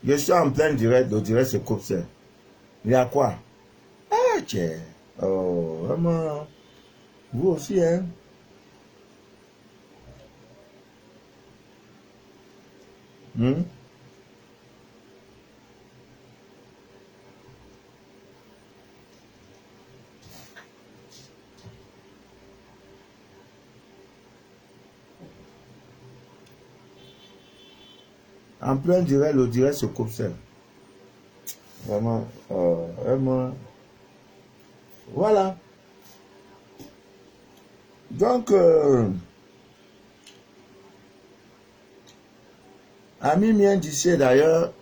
Je suis en plein direct, le direct se coupe. Il y a quoi? Ah, tiens. Oh, vraiment. Vous aussi, hein? Hmm? En plein direct, le direct se coupe. Vraiment. Vraiment. Voilà. Donc, ami mien d'ici d'ailleurs,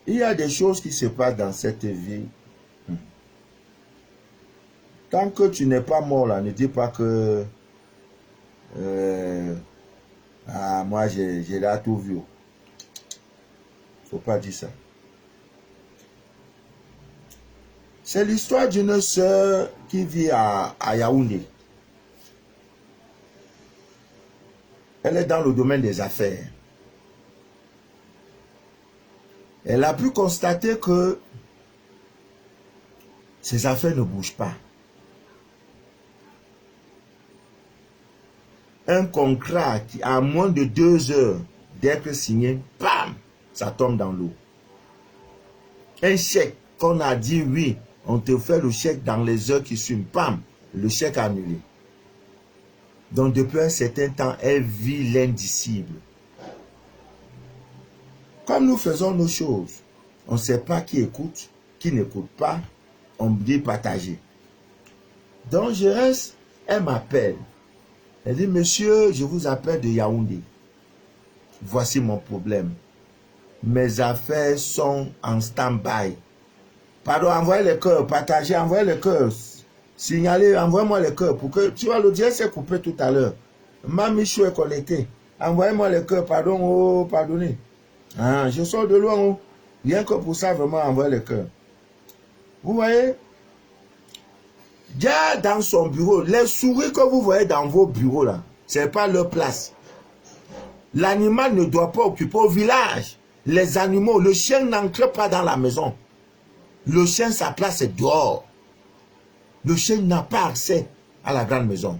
il y a des choses qui se passent dans cette vie. Tant que tu n'es pas mort là, ne dis pas que moi j'ai là tout vu. Faut pas dire ça. C'est l'histoire d'une sœur qui vit à Yaoundé. Elle est dans le domaine des affaires. Elle a pu constater que ses affaires ne bougent pas. Un contrat qui, à moins de 2 heures d'être signé, bam, ça tombe dans l'eau. Un chèque qu'on a dit oui, on te fait le chèque dans les heures qui suivent, bam, le chèque annulé. Donc depuis un certain temps, elle vit l'indicible. Comme nous faisons nos choses, on ne sait pas qui écoute, qui n'écoute pas, on dit partager. Donc je reste, elle m'appelle. Elle dit, monsieur, je vous appelle de Yaoundé. Voici mon problème. Mes affaires sont en stand-by. Pardon, envoyez les cœurs, partagez, envoyez les cœurs. Signalez, envoyez-moi les cœurs. Pour que, tu vois, le direct s'est coupé tout à l'heure. Ma Michou est connecté. Envoyez-moi les cœurs, pardon, oh, pardonnez. Ah, je sors de loin, oh. Rien que pour ça, vraiment, envoyez les cœurs. Vous voyez? Il y a dans son bureau, les souris que vous voyez dans vos bureaux là, ce n'est pas leur place. L'animal ne doit pas occuper au village. Les animaux, le chien n'entre pas dans la maison. Le chien, sa place est dehors. Le chien n'a pas accès à la grande maison.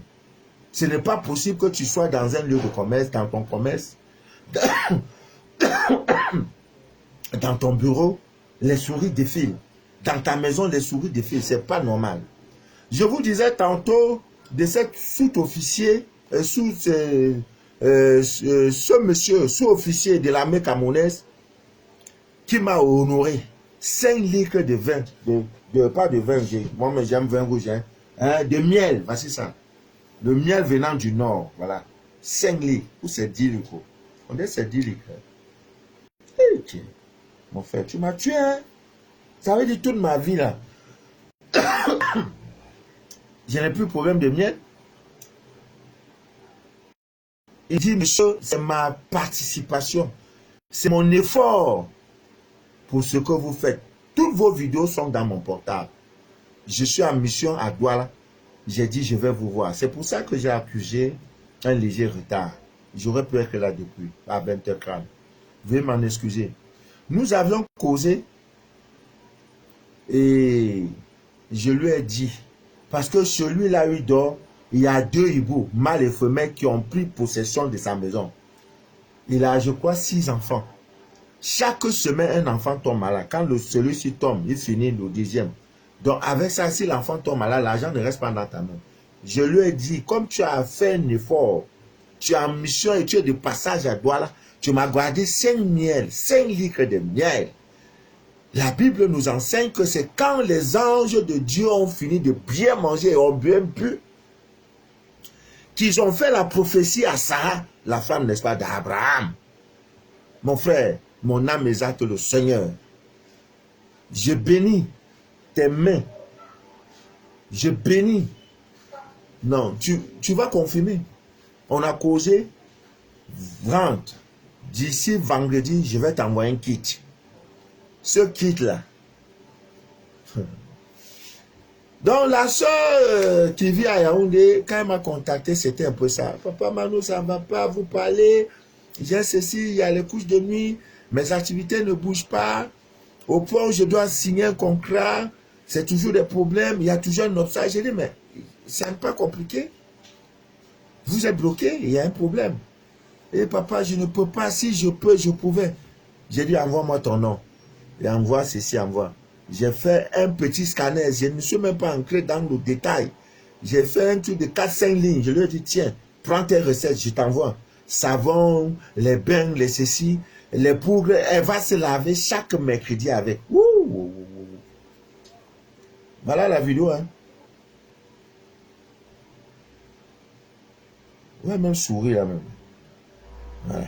Ce n'est pas possible que tu sois dans un lieu de commerce, dans ton commerce, dans ton bureau, les souris défilent. Dans ta maison, les souris défilent. Ce n'est pas normal. Je vous disais tantôt de cette sous-officier, ce monsieur sous-officier de l'armée camerounaise qui m'a honoré 5 litres de vin, pas de vin, moi mais j'aime vin rouge, hein, de miel, voici ça. Le miel venant du nord, voilà. 5 litres, ou c'est 10 litres. On dit c'est 10 litres. Hey, tiens, mon frère, tu m'as tué, hein. Ça veut dire toute ma vie là. Je n'ai plus de problème de miel. Il dit, monsieur, c'est ma participation. C'est mon effort pour ce que vous faites. Toutes vos vidéos sont dans mon portable. Je suis en mission à Douala. J'ai dit, je vais vous voir. C'est pour ça que j'ai accusé un léger retard. J'aurais pu être là depuis, à 20h30. Veuillez m'en excuser. Nous avions causé et je lui ai dit, parce que celui-là, il dort, il y a 2 hiboux, mâles et femelles, qui ont pris possession de sa maison. Il a, je crois, 6 enfants. Chaque semaine, un enfant tombe malade. Quand celui-ci tombe, il finit le 10e. Donc, avec ça, si l'enfant tombe malade, l'argent ne reste pas dans ta main. Je lui ai dit, comme tu as fait un effort, tu es en mission et tu es de passage à Douala, tu m'as gardé 5 litres de miel. La Bible nous enseigne que c'est quand les anges de Dieu ont fini de bien manger et ont bien bu, qu'ils ont fait la prophétie à Sarah, la femme, n'est-ce pas, d'Abraham. Mon frère, mon âme exalte le Seigneur. Je bénis tes mains. Je bénis. Non, tu vas confirmer. On a causé, rentre. D'ici vendredi, je vais t'envoyer un kit. Ce kit-là, Donc la soeur qui vit à Yaoundé, quand elle m'a contacté, c'était un peu ça. Papa Mano, ça ne va pas vous parler. J'ai ceci, il y a les couches de nuit, mes activités ne bougent pas. Au point où je dois signer un contrat, c'est toujours des problèmes, il y a toujours un obstacle. J'ai dit, mais c'est pas compliqué. Vous êtes bloqué, il y a un problème. Et papa, je ne peux pas, si je peux, je pouvais. J'ai dit, envoie-moi ton nom. Et envoie ceci, envoie. J'ai fait un petit scanner, je ne suis même pas entré dans le détail. J'ai fait un truc de 4-5 lignes. Je lui ai dit, tiens, prends tes recettes, je t'envoie. Savon, les bains, les ceci, les poudres. Elle va se laver chaque mercredi avec. Ouh. Voilà la vidéo. Hein. Ouais, même sourire là même. Voilà.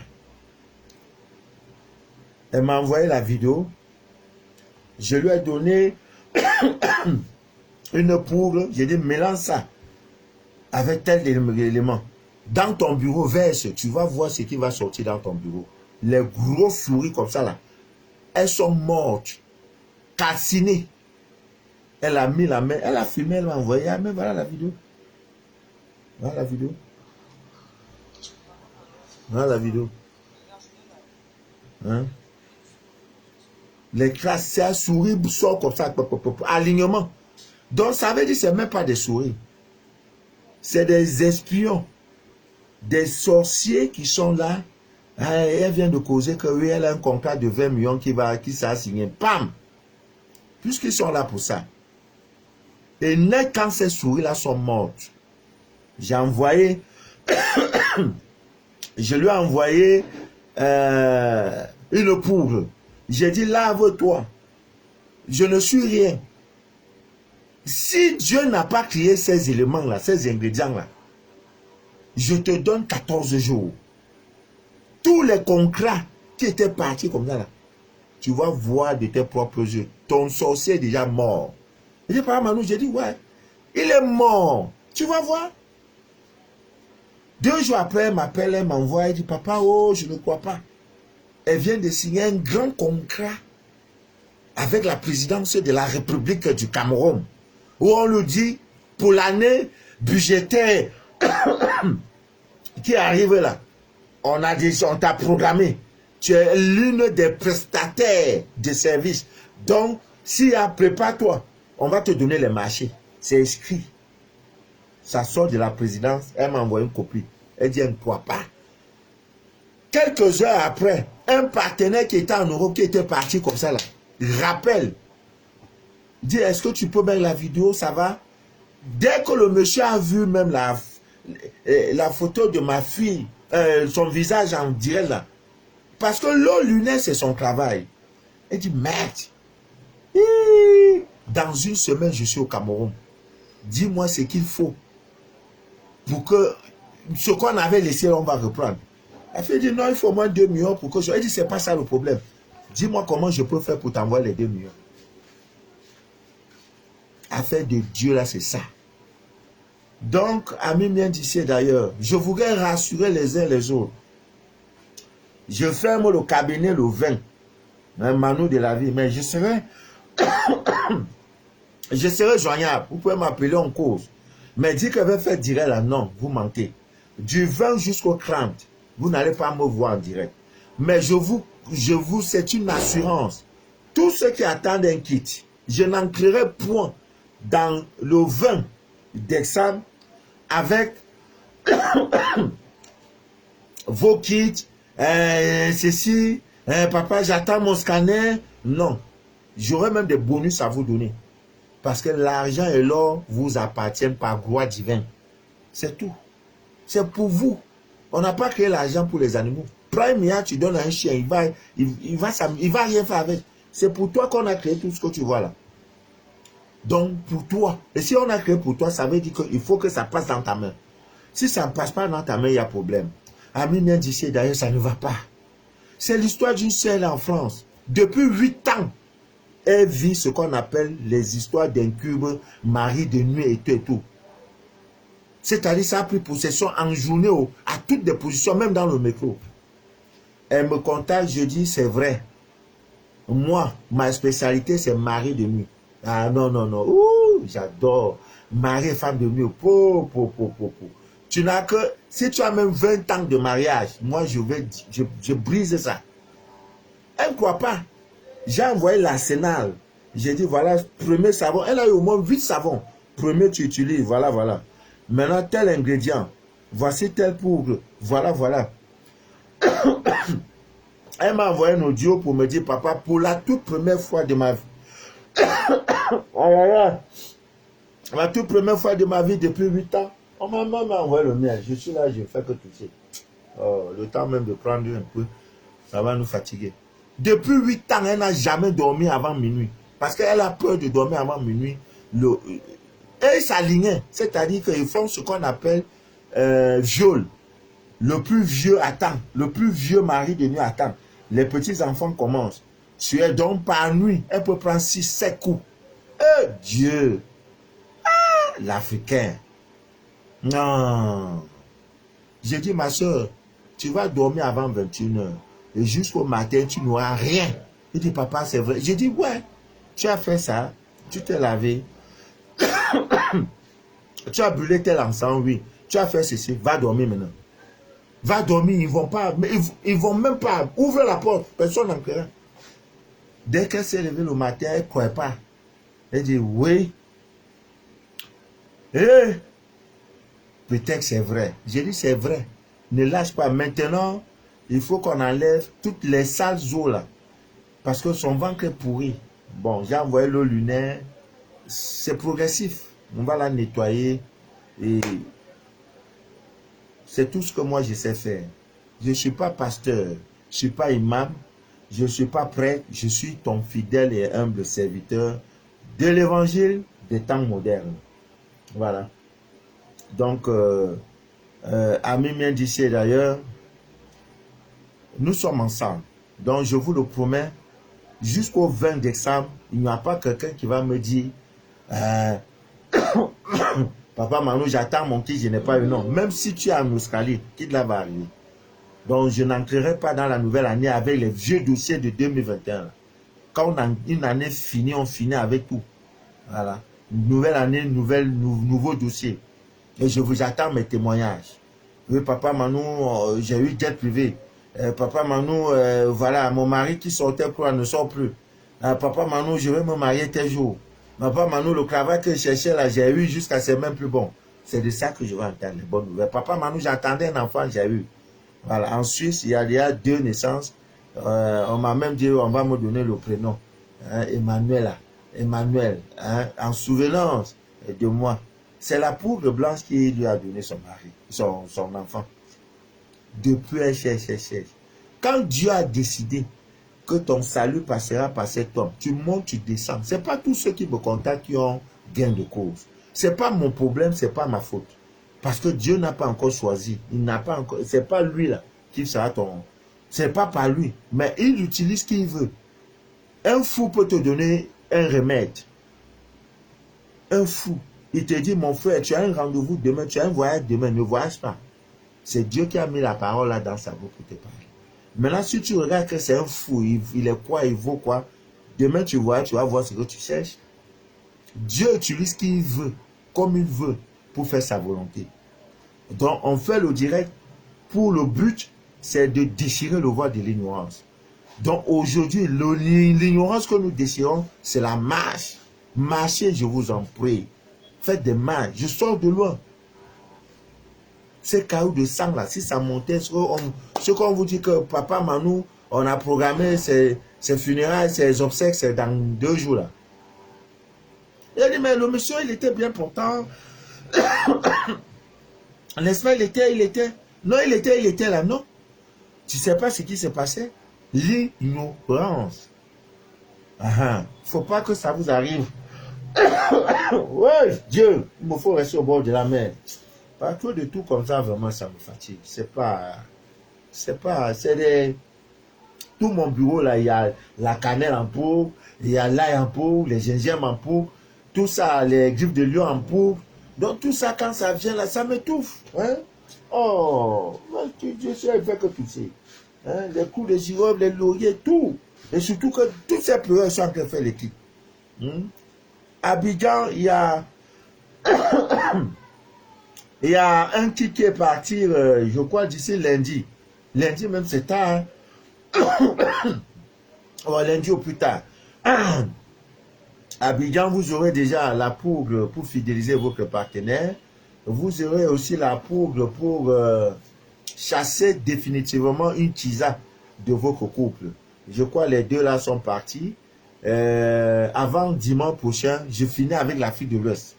Elle m'a envoyé la vidéo. Je lui ai donné une poudre. J'ai dit, mélange ça avec tel élément. Dans ton bureau, verse, tu vas voir ce qui va sortir dans ton bureau. Les gros souris comme ça là, elles sont mortes, calcinées. Elle a mis la main, elle a filmé, elle m'a envoyé. Ah, mais voilà la vidéo. Voilà la vidéo. Voilà la vidéo. Hein? Les classes, c'est un souris sort comme ça. Alignement. Donc ça veut dire que ce n'est même pas des souris. C'est des espions. Des sorciers qui sont là. Elle vient de causer que oui, elle a un contrat de 20 millions qui s'est signé. Pam! Puisqu'ils sont là pour ça. Et net quand ces souris-là sont mortes, j'ai envoyé, je lui ai envoyé une poudre. J'ai dit, lave-toi. Je ne suis rien. Si Dieu n'a pas créé ces éléments-là, ces ingrédients-là, je te donne 14 jours. Tous les contrats qui étaient partis comme ça, là, tu vas voir de tes propres yeux. Ton sorcier est déjà mort. Je dis, papa Manu, j'ai dit, ouais, il est mort. Tu vas voir. 2 jours après, elle m'appelle, elle m'envoie, elle dit, papa, oh, je ne crois pas. Elle vient de signer un grand contrat avec la présidence de la République du Cameroun, où on lui dit, pour l'année budgétaire qui arrive là, on t'a programmé. Tu es l'une des prestataires de services. Donc, si prépare-toi, on va te donner les marchés. C'est écrit. Ça sort de la présidence. Elle m'a envoyé une copie. Elle dit, elle ne croit pas. Quelques heures après, un partenaire qui était en Europe, qui était parti comme ça, là, rappelle. Dit, est-ce que tu peux mettre la vidéo, ça va? Dès que le monsieur a vu même la photo de ma fille, son visage en direct là, parce que l'eau lunaire, c'est son travail. Elle dit, merde, dans une semaine, je suis au Cameroun. Dis-moi ce qu'il faut pour que ce qu'on avait laissé, on va reprendre. Elle fait dire, non, il faut au moins 2 millions pour que je... Elle dit, c'est pas ça le problème. Dis-moi comment je peux faire pour t'envoyer les 2 millions. Affaire de Dieu, là, c'est ça. Donc, amis bien d'ici d'ailleurs, je voudrais rassurer les uns les autres. Je ferme le cabinet le 20, un Manu de la vie, mais je serai joignable. Vous pouvez m'appeler en cause. Mais dire que je vais faire direct là, non, vous mentez. Du 20 jusqu'au 30, vous n'allez pas me voir en direct. Mais c'est une assurance. Tous ceux qui attendent un kit, je n'entrerai point dans le 20 décembre avec vos kits, ceci, papa, j'attends mon scanner. Non, j'aurai même des bonus à vous donner. Parce que l'argent et l'or vous appartiennent par gloire divine. C'est tout. C'est pour vous. On n'a pas créé l'argent pour les animaux. Prime, tu donnes à un chien, il va rien faire avec. C'est pour toi qu'on a créé tout ce que tu vois là. Donc, pour toi. Et si on a créé pour toi, ça veut dire qu'il faut que ça passe dans ta main. Si ça ne passe pas dans ta main, il y a problème. Ami bien d'ici, d'ailleurs, ça ne va pas. C'est l'histoire d'une sœur en France. Depuis 8 ans, elle vit ce qu'on appelle les histoires d'incubes, mari de nuit et tout et tout. C'est-à-dire, ça a pris possession en journée à toutes les positions, même dans le métro. Elle me contacte, je dis, c'est vrai. Moi, ma spécialité, c'est mari de nuit. Ah non, non, non. Ouh, J'adore. Mari et femme de mieux. Tu n'as que... Si tu as même 20 ans de mariage, moi, je brise ça. Elle ne croit pas. J'ai envoyé l'arsenal. J'ai dit, voilà, premier savon. Elle a eu au moins 8 savons. Premier, tu utilises. Voilà, voilà. Maintenant, tel ingrédient. Voici tel poudre. Voilà, voilà. Elle m'a envoyé un audio pour me dire, papa, pour la toute première fois de ma vie. Oh là là. La toute première fois de ma vie depuis 8 ans. On m'a envoyé le mien. Je suis là, je fais que toucher. Oh, le temps même de prendre un peu, ça va nous fatiguer. Depuis 8 ans, elle n'a jamais dormi avant minuit. Parce qu'elle a peur de dormir avant minuit. Et s'alignait. C'est-à-dire qu'ils font ce qu'on appelle viol. Le plus vieux attend. Le plus vieux mari de nuit attend. Les petits-enfants commencent. Si elle dort par nuit, elle peut prendre 6-7 coups. Dieu! Ah, l'Africain. Non. J'ai dit, ma soeur, tu vas dormir avant 21h. Et jusqu'au matin, tu n'auras rien. Il dit, papa, c'est vrai. J'ai dit, ouais, tu as fait ça. Tu t'es lavé. Tu as brûlé tel encens, oui. Tu as fait ceci. Va dormir maintenant. Va dormir. Ils vont pas. Ils vont même pas. Ouvre la porte. Personne n'entrera. Dès qu'elle s'est levée le matin, elle ne croit pas. Elle dit, oui. Peut-être c'est vrai. J'ai dit, c'est vrai. Ne lâche pas. Maintenant, il faut qu'on enlève toutes les sales eaux là. Parce que son ventre est pourri. Bon, j'ai envoyé l'eau lunaire. C'est progressif. On va la nettoyer. Et c'est tout ce que moi je sais faire. Je ne suis pas pasteur. Je ne suis pas imam. Je ne suis pas prêtre. Je suis ton fidèle et humble serviteur de l'évangile des temps modernes. Voilà. Donc, ami mien d'ici d'ailleurs, nous sommes ensemble. Donc, je vous le promets, jusqu'au 20 décembre, il n'y a pas quelqu'un qui va me dire Papa Manu, j'attends mon kit, je n'ai pas eu non. Même si tu es en Australie, qui là va arriver. Donc, je n'entrerai pas dans la nouvelle année avec les vieux dossiers de 2021. Quand on a une année finie, on finit avec tout. Voilà. Nouvelle année, nouveau dossier. Et je vous attends mes témoignages. Oui, papa Manu, j'ai eu jet privé. Papa Manu, voilà, mon mari qui sortait pour ne sort plus. Papa Manu, je vais me marier tel jour. Papa Manu, le cravate que je cherchais là, j'ai eu jusqu'à c'est même plus bon. C'est de ça que je vais entendre les bonnes nouvelles. Papa Manu, j'attendais un enfant, j'ai eu. Voilà, en Suisse, il y a 2 naissances. On m'a même dit, on va me donner le prénom. Emmanuel, en souvenance de moi. C'est la poudre blanche qui lui a donné son mari, son enfant. Depuis elle cherche. Quand Dieu a décidé que ton salut passera par cet homme, tu montes, tu descends. Ce n'est pas tous ceux qui me contactent qui ont gain de cause. Ce n'est pas mon problème, ce n'est pas ma faute. Parce que Dieu n'a pas encore choisi. Il n'a pas encore. Ce n'est pas lui là qui sera ton. Ce n'est pas par lui. Mais il utilise ce qu'il veut. Un fou peut te donner un remède. Un fou. Il te dit, mon frère, tu as un rendez-vous demain, tu as un voyage demain, ne voyage pas. C'est Dieu qui a mis la parole là dans sa bouche pour te parler. Maintenant, si tu regardes que c'est un fou, il est quoi, il vaut quoi, demain tu vois, tu vas voir ce que tu cherches. Dieu utilise ce qu'il veut, comme il veut, pour faire sa volonté. Donc, on fait le direct pour le but, c'est de déchirer le voile de l'ignorance. Donc, aujourd'hui, l'ignorance que nous déchirons, c'est la marche. Marchez, je vous en prie. Faites des marches. Je sors de loin. Ces cailloux de sang là, si ça montait, ce qu'on vous dit que papa Manu, on a programmé ses funérailles, ses obsèques, c'est dans 2 jours là. Il a dit, mais le monsieur, il était bien pourtant. N'est-ce pas, il était. Non, il était là, non. Tu ne sais pas ce qui s'est passé? L'ignorance. Il ne faut pas que ça vous arrive. Ouais, Dieu, il me faut rester au bord de la mer. Partout de tout comme ça, vraiment, ça me fatigue. Tout mon bureau là, il y a la cannelle en poudre, il y a l'ail en poudre, les gingembre en poudre, tout ça, les griffes de lion en poudre. Donc tout ça, quand ça vient là, ça m'étouffe. Hein? Oh, Dieu sait, il fait que tu sais. Hein? Les coups de girofle, les lauriers, tout. Et surtout que toutes ces pleurs sont en train de faire l'équipe. Abidjan, il y a un qui est parti, je crois, d'ici lundi. Lundi même, c'est tard. Oh, lundi au plus tard. Abidjan, vous aurez déjà la poudre pour fidéliser votre partenaire. Vous aurez aussi la poudre pour chasser définitivement une tisa de votre couple. Je crois que les deux là sont partis. Avant dimanche prochain, je finis avec l'Afrique de l'Ouest.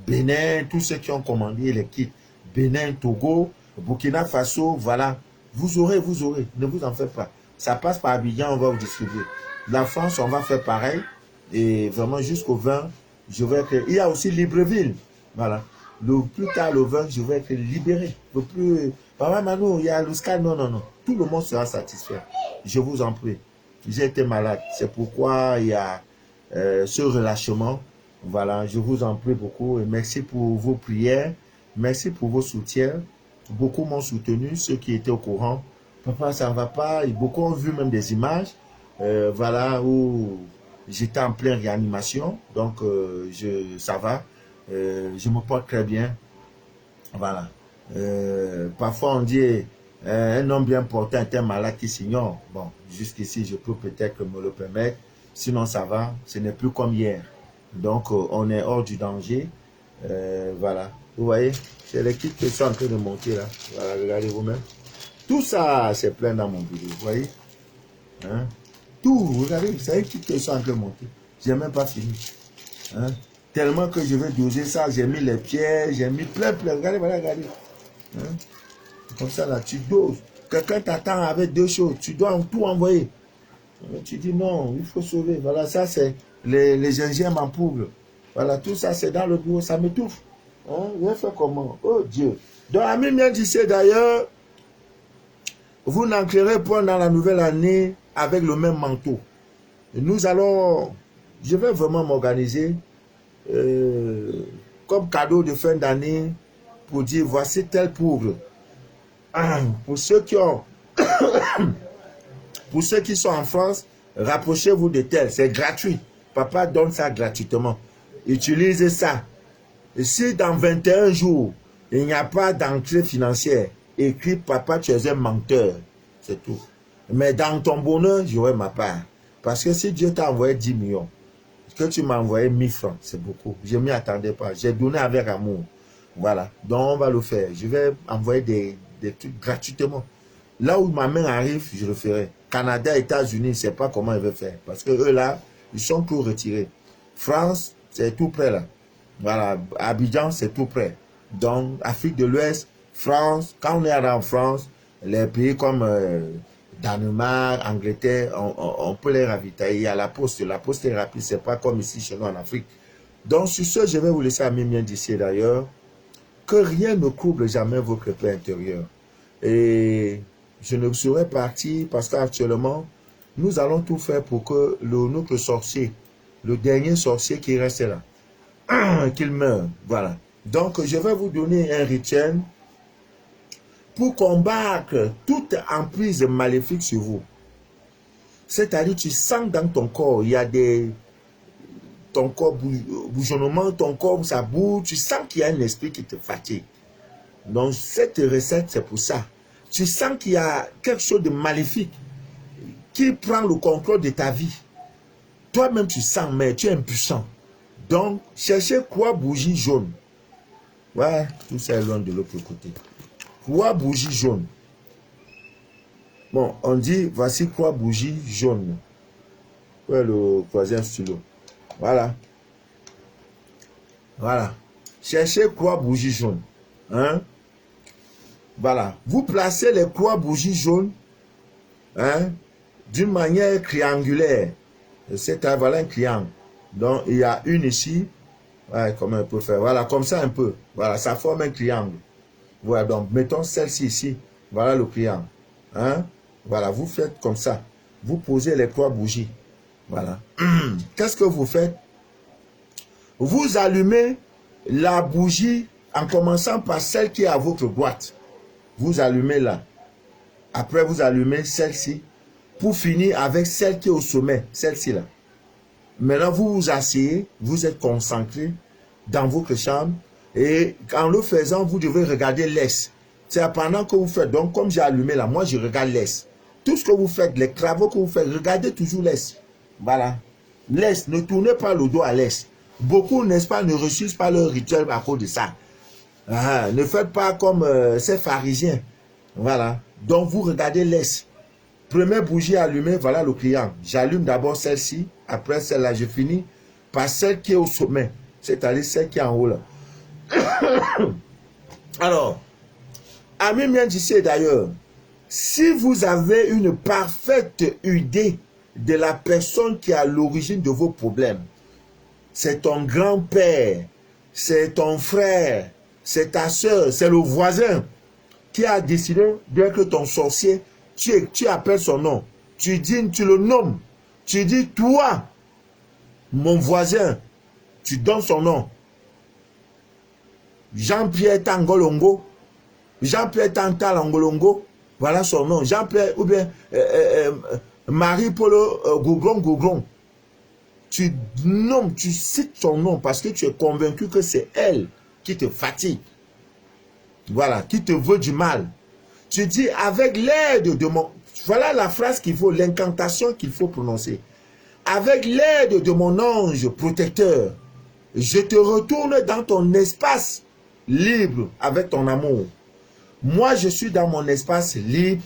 Bénin, tous ceux qui ont commandé les kits. Bénin, Togo, Burkina Faso, voilà. Vous aurez, ne vous en faites pas. Ça passe par Abidjan, on va vous distribuer. La France, on va faire pareil. Et vraiment jusqu'au 20, je vais être... Il y a aussi Libreville. Voilà. Le plus tard, le 20, je vais être libéré. Le plus... Papa Manu, il y a l'Oscar. Non, non, non. Tout le monde sera satisfait. Je vous en prie. J'ai été malade. C'est pourquoi il y a ce relâchement. Voilà. Je vous en prie beaucoup. Et merci pour vos prières. Merci pour vos soutiens. Beaucoup m'ont soutenu, ceux qui étaient au courant. Papa, ça ne va pas. Et beaucoup ont vu même des images. Voilà, où j'étais en pleine réanimation. Donc, ça va. Je me porte très bien. Voilà. Parfois, on dit un homme bien porté est un malade qui s'ignore. Bon, jusqu'ici, je peux peut-être me le permettre. Sinon, ça va. Ce n'est plus comme hier. Donc, on est hors du danger. Voilà. Vous voyez, c'est l'équipe qui sont en train de monter là. Voilà, regardez vous-même. Tout ça, c'est plein dans mon bureau. Vous voyez, hein? Tout, regardez, c'est l'équipe qui sont en train de monter. Je n'ai même pas fini. Hein? Tellement que je vais doser ça, j'ai mis les pièges, j'ai mis plein. Regardez, voilà, regardez. Hein? Comme ça, là, tu doses. Quelqu'un t'attend avec deux choses. Tu dois tout envoyer. Tu dis non, il faut sauver. Voilà, ça, c'est les gingembre en poudre. Voilà, tout ça, c'est dans le bureau. Ça m'étouffe. Hein? Je vais faire comment? Oh Dieu. Donc, Ami bien dit, d'ailleurs, vous n'entrerez pas dans la nouvelle année avec le même manteau. Nous allons, je vais vraiment m'organiser comme cadeau de fin d'année pour dire voici tel pauvre. Pour ceux qui ont, pour ceux qui sont en France, rapprochez-vous de tel, c'est gratuit. Papa donne ça gratuitement. Utilisez ça. Et si dans 21 jours, il n'y a pas d'entrée financière, écris papa, tu es un menteur. C'est tout. Mais dans ton bonheur, j'aurai ma part. Parce que si Dieu t'a envoyé 10 millions, que tu m'as envoyé 1000 francs, c'est beaucoup. Je ne m'y attendais pas. J'ai donné avec amour. Voilà. Donc, on va le faire. Je vais envoyer des trucs gratuitement. Là où ma main arrive, je le ferai. Canada, États-Unis, je ne sais pas comment ils veulent faire. Parce que eux, là, ils sont tout retirés. France, c'est tout près, là. Voilà. Abidjan, c'est tout près. Donc, Afrique de l'Ouest, France, quand on est en France, les pays comme Danemark, Angleterre, on peut les ravitailler à la poste. La poste est rapide, c'est pas comme ici chez nous en Afrique. Donc sur ce, je vais vous laisser à mes miens d'ici d'ailleurs. Que rien ne trouble jamais votre paix intérieure. Et je ne serai parti parce qu'actuellement, nous allons tout faire pour que notre sorcier, le dernier sorcier qui reste là, qu'il meure. Voilà. Donc je vais vous donner un rituel pour combattre toute emprise maléfique sur vous. C'est-à-dire, tu sens dans ton corps, il y a ton corps bouillonnement, ton corps, ça bouge, tu sens qu'il y a un esprit qui te fatigue. Donc, cette recette, c'est pour ça. Tu sens qu'il y a quelque chose de maléfique qui prend le contrôle de ta vie. Toi-même, tu sens, mais tu es impuissant. Donc, cherchez quoi bougie jaune. Ouais, tout ça est loin de l'autre côté. Quoi bougie jaune. Bon, on dit, voici quoi bougie jaune. Ouais, le troisième stylo. Voilà. Voilà. Cherchez quoi bougie jaune. Hein? Voilà. Vous placez les croix bougies jaunes, hein, d'une manière triangulaire. C'est voilà un triangle. Donc, il y a une ici. Ouais, comment on peut faire? Voilà, comme ça un peu. Voilà, ça forme un triangle. Voilà, donc, mettons celle-ci ici. Voilà le triangle. Hein? Voilà, vous faites comme ça. Vous posez les croix bougies. Voilà. Qu'est-ce que vous faites? Vous allumez la bougie en commençant par celle qui est à votre droite. Vous allumez là. Après, vous allumez celle-ci pour finir avec celle qui est au sommet. Celle-ci là. Maintenant, vous vous asseyez, vous êtes concentré dans votre chambre et en le faisant, vous devez regarder l'Est. C'est pendant que vous faites. Donc, comme j'ai allumé là, moi, je regarde l'Est. Tout ce que vous faites, les travaux que vous faites, regardez toujours l'Est. Voilà. L'Est, ne tournez pas le dos à l'Est. Beaucoup, n'est-ce pas, ne réussissent pas leur rituel à cause de ça. Ne faites pas comme ces pharisiens. Voilà. Donc, vous regardez l'Est. Première bougie allumée, voilà le client. J'allume d'abord celle-ci. Après celle-là, je finis par celle qui est au sommet. C'est-à-dire celle qui est en haut là. Alors, ami bien d'ici d'ailleurs, si vous avez une parfaite idée de la personne qui est à l'origine de vos problèmes, c'est ton grand-père, c'est ton frère, c'est ta soeur, c'est le voisin qui a décidé d'être ton sorcier, tu appelles son nom, tu le nommes, tu dis toi, mon voisin, tu donnes son nom. Jean-Pierre Tangolongo, Jean-Pierre Tantal Angolongo, voilà son nom. Jean-Pierre, ou bien Marie-Polo Gouglon. Tu nommes, tu cites son nom parce que tu es convaincu que c'est elle qui te fatigue. Voilà, qui te veut du mal. Tu dis avec l'aide de mon... Voilà la phrase qu'il faut, l'incantation qu'il faut prononcer. Avec l'aide de mon ange protecteur, je te retourne dans ton espace libre avec ton amour. Moi, je suis dans mon espace libre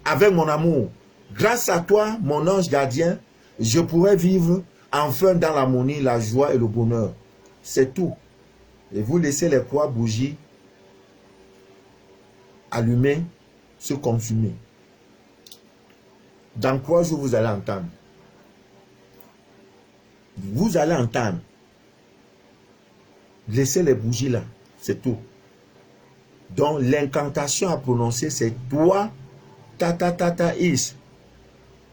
avec mon amour. Grâce à toi, mon ange gardien, je pourrais vivre enfin dans l'harmonie, la joie et le bonheur. C'est tout. Et vous laissez les 3 bougies allumées, se consumer. Dans 3 jours, vous allez entendre. Vous allez entendre. Laissez les bougies là. C'est tout. Donc, l'incantation à prononcer, c'est toi, is,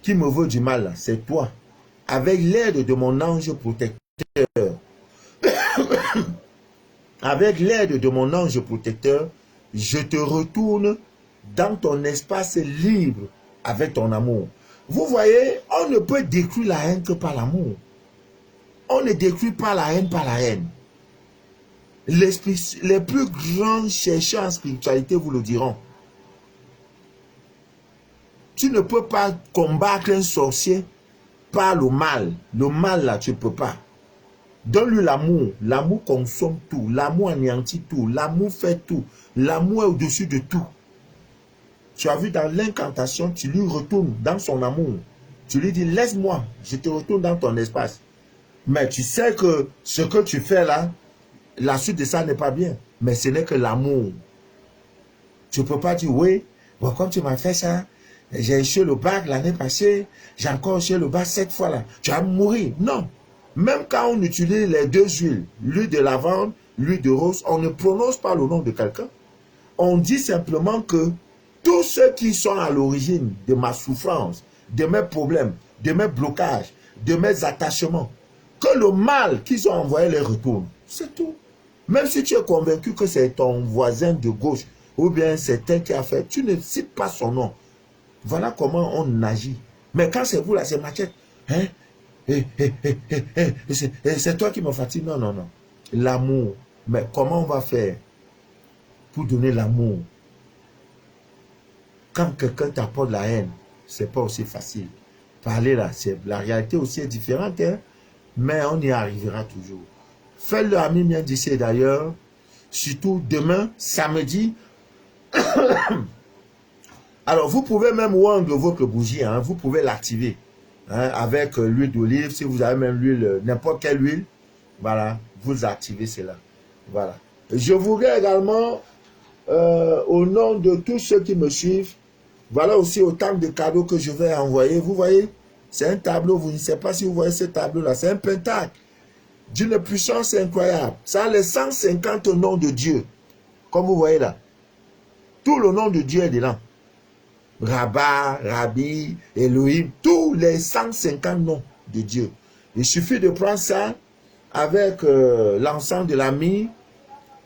qui me veut du mal, c'est toi. Avec l'aide de mon ange protecteur, avec l'aide de mon ange protecteur, je te retourne dans ton espace libre avec ton amour. Vous voyez, on ne peut détruire la haine que par l'amour. On ne détruit pas la haine par la haine. Les plus grands chercheurs en spiritualité vous le diront. Tu ne peux pas combattre un sorcier par le mal. Le mal là, tu ne peux pas. Donne-lui l'amour. L'amour consomme tout. L'amour anéantit tout. L'amour fait tout. L'amour est au-dessus de tout. Tu as vu dans l'incantation, tu lui retournes dans son amour. Tu lui dis, laisse-moi, je te retourne dans ton espace. Mais tu sais que ce que tu fais là, la suite de ça n'est pas bien. Mais ce n'est que l'amour. Tu ne peux pas dire, oui, bon, comme tu m'as fait ça, j'ai échoué le bac l'année passée, j'ai encore échoué le bac 7 fois là. Tu vas mourir. Non. Même quand on utilise les 2 huiles, l'huile de lavande, l'huile de rose, on ne prononce pas le nom de quelqu'un. On dit simplement que tous ceux qui sont à l'origine de ma souffrance, de mes problèmes, de mes blocages, de mes attachements, que le mal qu'ils ont envoyé les retourne. C'est tout. Même si tu es convaincu que c'est ton voisin de gauche, ou bien c'est elle qui a fait, tu ne cites pas son nom. Voilà comment on agit. Mais quand c'est vous là, c'est Machette. Hein? C'est toi qui me fatigue. Non, non, non. L'amour. Mais comment on va faire pour donner l'amour? Quand quelqu'un t'apporte la haine, c'est pas aussi facile. Parler là, la réalité aussi est différente, hein? Mais on y arrivera toujours. Faites-le, ami bien d'ici d'ailleurs. Surtout demain, samedi. Alors, vous pouvez même oindre votre bougie, hein, vous pouvez l'activer hein, avec l'huile d'olive, si vous avez même l'huile, n'importe quelle huile, voilà, vous activez cela. Voilà. Je voudrais également, au nom de tous ceux qui me suivent, voilà aussi autant de cadeaux que je vais envoyer. Vous voyez, c'est un tableau, vous ne savez pas si vous voyez ce tableau-là, c'est un pentacle d'une puissance incroyable. Ça a les 150 noms de Dieu, comme vous voyez là. Tout le nom de Dieu est dedans. Rabat, Rabbi, Elohim, tous les 150 noms de Dieu. Il suffit de prendre ça avec l'encens de la myrrhe,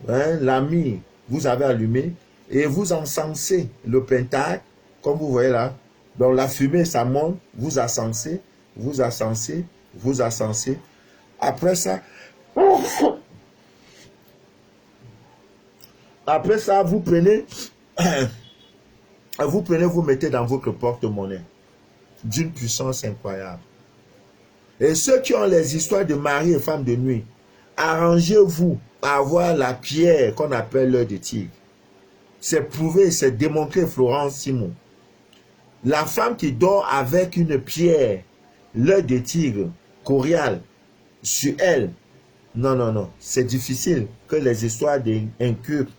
hein, la myrrhe, vous avez allumé, et vous encensez le pentacle, comme vous voyez là. Donc la fumée, ça monte, vous encensez, vous ascensez, vous ascensez. Après ça, vous prenez, vous mettez dans votre porte-monnaie d'une puissance incroyable. Et ceux qui ont les histoires de mari et femme de nuit, arrangez-vous à avoir la pierre qu'on appelle l'œil de tigre. C'est prouvé, c'est démontré, Florence Simon. La femme qui dort avec une pierre, l'œil de tigre, corial, sur elle, non, non, non, c'est difficile que les histoires d'incubes,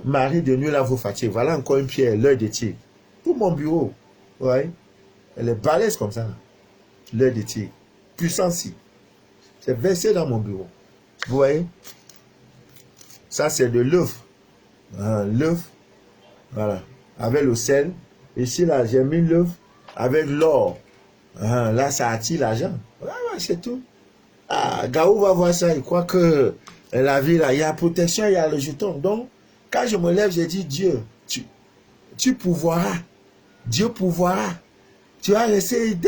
mari de nuit là vous fatiguent. Voilà encore une pierre, l'œil de tigre. Pour mon bureau, ouais, elle est balèze comme ça. L'œil de tigre, puissance. C'est versé dans mon bureau. Vous voyez? Ça, c'est de l'œuf. L'œuf, voilà, avec le sel. Ici, là, j'ai mis l'œuf avec l'or. Là, ça attire l'argent. Ouais, c'est tout. Gaou va voir ça, il croit que la vie, là, il y a protection, il y a le jeton. Donc, quand je me lève, j'ai dit, Dieu, tu pourvoiras. Dieu pourvoira. Tu as laissé,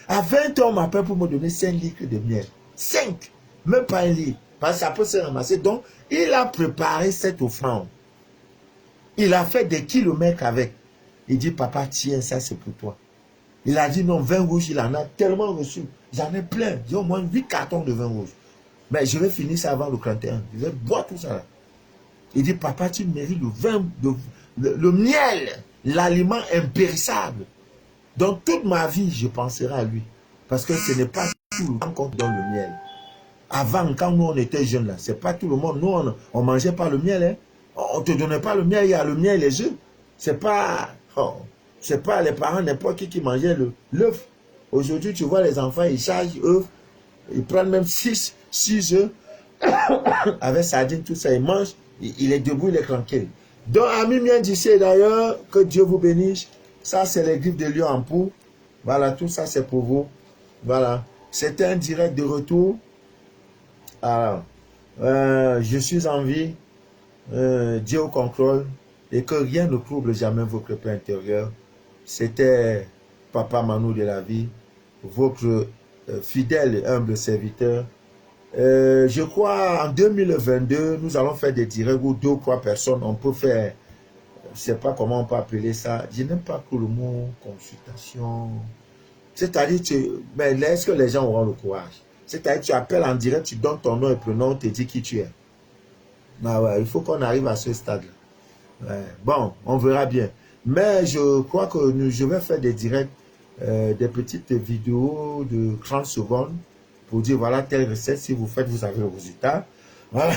à 20 ans, on m'appelle pour me donner 5 litres de miel. 5, même pas un litre. Parce que ça peut se ramasser. Donc, il a préparé cette offrande. Il a fait des kilomètres avec. Il dit, papa, tiens, ça c'est pour toi. Il a dit, non, vin rouge, il en a tellement reçu. J'en ai plein. J'ai au moins 8 cartons de vin rouge. Mais je vais finir ça avant le 31. Je vais boire tout ça là. Il dit, papa, tu mérites le vin, le miel, l'aliment impérissable. Donc, toute ma vie, je penserai à lui. Parce que ce n'est pas tout le temps qu'on donne le miel. Avant, quand nous, on était jeunes, là, c'est pas tout le monde. Nous, on mangeait pas le miel. Hein. On ne te donnait pas le miel, il y a le miel et les œufs. C'est pas les parents, n'importe qui mangeait l'œuf. Aujourd'hui, tu vois les enfants, ils chargent œufs. Ils prennent même 6 œufs. Avec sardines, tout ça, ils mangent. Il est debout, il est tranquille. Donc, ami bien d'ici d'ailleurs, que Dieu vous bénisse. Ça, c'est les griffes de lion en poux. Voilà, tout ça, c'est pour vous. Voilà. C'était un direct de retour. Alors, je suis en vie. Dieu au contrôle. Et que rien ne trouble jamais votre paix intérieure. C'était Papa Manu de la vie. Votre fidèle et humble serviteur. Je crois en 2022, nous allons faire des directs où 2 ou 3 personnes, on peut faire, je ne sais pas comment on peut appeler ça, je n'aime pas trop le mot consultation. C'est-à-dire, mais est-ce que les gens auront le courage? C'est-à-dire, tu appelles en direct, tu donnes ton nom et prénom, on te dit qui tu es. Ah ouais, il faut qu'on arrive à ce stade-là. Ouais. Bon, on verra bien. Mais je crois que je vais faire des directs, des petites vidéos de 30 secondes pour dire voilà telle recette, si vous faites, vous avez le résultat. Voilà.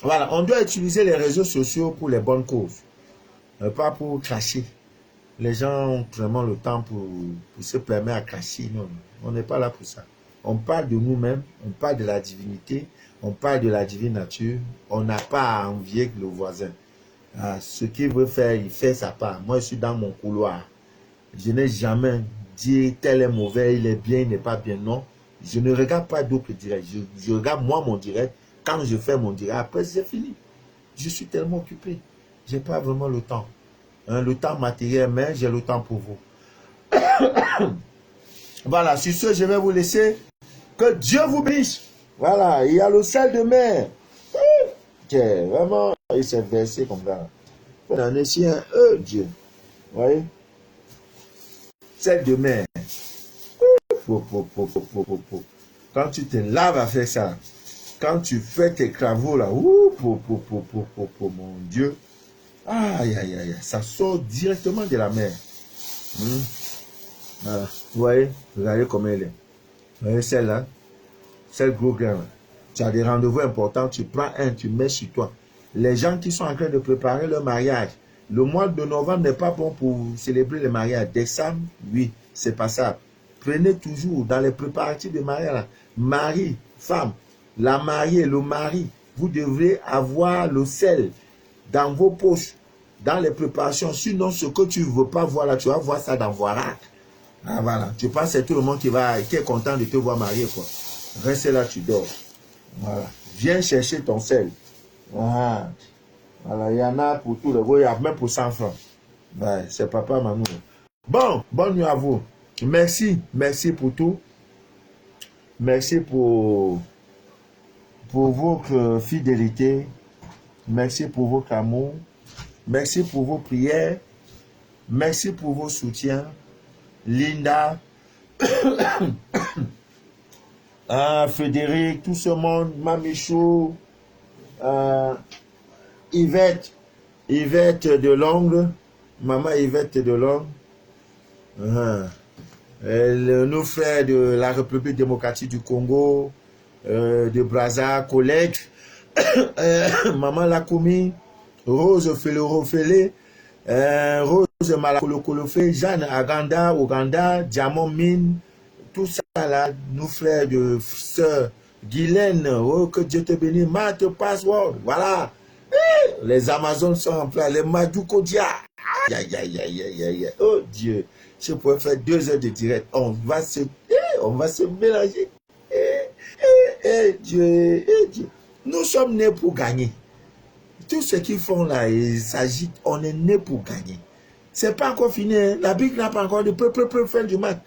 Voilà, on doit utiliser les réseaux sociaux pour les bonnes causes, pas pour cracher. Les gens ont vraiment le temps pour se permettre à cracher. Non, on n'est pas là pour ça. On parle de nous-mêmes, on parle de la divinité, on parle de la divine nature. On n'a pas à envier le voisin. Ce qu'il veut faire, il fait sa part. Moi, je suis dans mon couloir. Je n'ai jamais dit tel est mauvais, il est bien, il n'est pas bien. Non, je ne regarde pas d'autres directs. Je regarde moi mon direct. Quand je fais mon direct, après c'est fini. Je suis tellement occupé. Je n'ai pas vraiment le temps. Le temps matériel, mais j'ai le temps pour vous. Voilà, sur ce, je vais vous laisser. Que Dieu vous bénisse. Voilà, il y a le sel de mer. Vraiment, il s'est versé comme ça. Il en est si un Dieu. Vous voyez? Sel de mer. Quand tu te laves à faire ça, quand tu fais tes travaux là, mon Dieu, aïe, aïe, aïe, ça sort directement de la mer. Voilà. Vous voyez, regardez comment elle est. Vous voyez celle-là, celle gros grain là. Tu as des rendez-vous importants, tu prends un, tu mets sur toi. Les gens qui sont en train de préparer leur mariage, le mois de novembre n'est pas bon pour célébrer le mariage. Décembre, oui, c'est pas ça. Prenez toujours dans les préparatifs de mariage, là, mari, femme, la mariée, le mari, vous devrez avoir le sel dans vos poches, dans les préparations. Sinon, ce que tu ne veux pas voir là, tu vas voir ça dans Voirac. Ah voilà, tu penses que c'est tout le monde qui est content de te voir marier, quoi. Reste là, tu dors. Voilà. Viens chercher ton sel. Voilà. Voilà, il y en a pour tout le monde, il y a même pour 100 francs. Ouais, c'est Papa Manu. Bon, bonne nuit à vous. Merci, merci pour tout. Merci pour votre fidélité. Merci pour votre amour. Merci pour vos prières. Merci pour vos soutiens. Linda, Frédéric, tout ce monde, Mamichou, Yvette de Longue, Maman Yvette de Longue, nos frères de la République démocratique du Congo, de Brazza, collègues, Maman Lakoumi, Rose Felorofele, Rose Malakolokolofé, Jeanne Aganda, Ouganda, Diamant Mine, tout ça là, nos frères de sœur Guylaine, oh que Dieu te bénisse, Matt Password, voilà. Les Amazones sont en place, les Madoukodia. Aïe, aïe, aïe, aïe, aïe. Oh Dieu, je pourrais faire 2 heures de direct. On va se mélanger. Dieu, Dieu. Nous sommes nés pour gagner. Tout ce qu'ils font là, ils s'agitent, on est nés pour gagner. C'est pas encore fini. Hein. La Bible n'a pas encore de peu fin du match.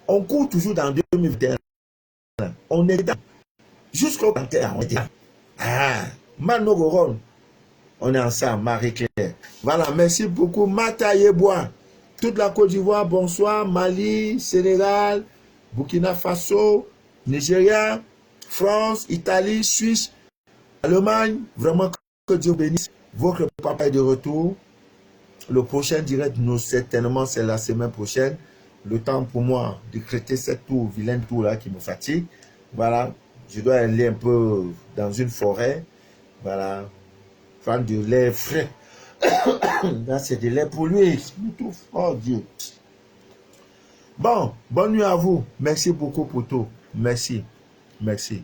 On court toujours dans 2021. On est dedans. Jusqu'au 31, on est dedans. Ah, Manogoron. On est ensemble, Marie-Claire. Voilà, merci beaucoup. Mata Yebois. Toute la Côte d'Ivoire, bonsoir. Mali, Sénégal, Burkina Faso, Nigeria, France, Italie, Suisse, Allemagne. Vraiment, que Dieu bénisse. Votre papa est de retour. Le prochain direct, nous, certainement, c'est la semaine prochaine. Le temps pour moi de créer cette tour, vilaine tour là qui me fatigue. Voilà, je dois aller un peu dans une forêt. Voilà, prendre du lait frais. Là, c'est de lait pollué. Oh Dieu. Bon, bonne nuit à vous. Merci beaucoup pour tout. Merci. Merci.